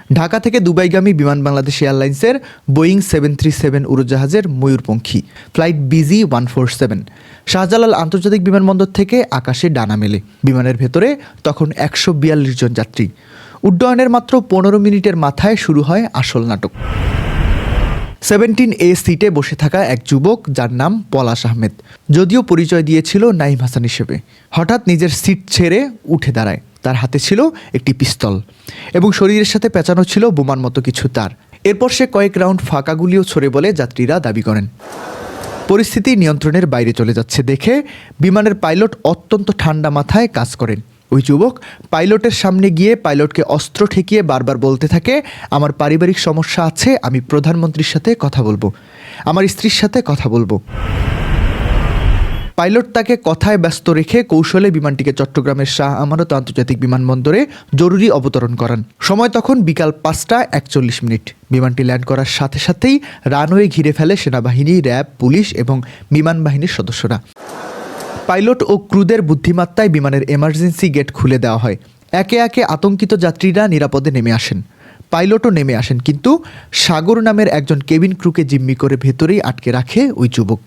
ঢাকা থেকে দুবাইগামী বিমান বাংলাদেশ এয়ারলাইন্সের বোয়িং 737 উড়োজাহাজের ময়ূরপঙ্খী ফ্লাইট BG-147 শাহজালাল আন্তর্জাতিক বিমানবন্দর থেকে আকাশে ডানা মেলে। বিমানের ভেতরে তখন 142 জন যাত্রী। উড্ডয়নের মাত্র 15 মিনিটের মাথায় শুরু হয় আসল নাটক। 17A সিটে বসে থাকা এক যুবক, যার নাম পলাশ আহমেদ, যদিও পরিচয় দিয়েছিল নাইম হাসান হিসেবে, হঠাৎ নিজের সিট ছেড়ে উঠে দাঁড়ায়। তার হাতে ছিল একটি পিস্তল এবং শরীরের সাথে পেঁচানো ছিল বোমার মতো কিছু তার। এরপর সে কয়েক রাউন্ড ফাঁকা গুলিও ছোড়ে বলে যাত্রীরা দাবি করেন। পরিস্থিতি নিয়ন্ত্রণের বাইরে চলে যাচ্ছে দেখে বিমানের পাইলট অত্যন্ত ঠান্ডা মাথায় কাজ করেন। ওই যুবক পাইলটের সামনে গিয়ে পাইলটকে অস্ত্র ঠেকিয়ে বারবার বলতে থাকে, আমার পারিবারিক সমস্যা আছে, আমি প্রধানমন্ত্রীর সাথে কথা বলবো, আমার স্ত্রীর সাথে কথা বলবো। পাইলট তাকে কথায় ব্যস্ত রেখে কৌশলে বিমানটিকে চট্টগ্রামের শাহ আমানত আন্তর্জাতিক বিমানবন্দরে জরুরি অবতরণ করান। সময় তখন বিকাল 5টা 41 মিনিট। বিমানটি ল্যান্ড করার সাথে সাথেই রানওয়ে ঘিরে ফেলে সেনাবাহিনী, র্যাব, পুলিশ এবং বিমান বাহিনীর সদস্যরা। পাইলট ও ক্রুদের বুদ্ধিমত্তায় বিমানের এমার্জেন্সি গেট খুলে দেওয়া হয়। একে একে আতঙ্কিত যাত্রীরা নিরাপদে নেমে আসেন। পাইলটও নেমে আসেন, কিন্তু সাগর নামের একজন কেবিন ক্রুকে জিম্মি করে ভেতরেই আটকে রাখে ওই যুবক।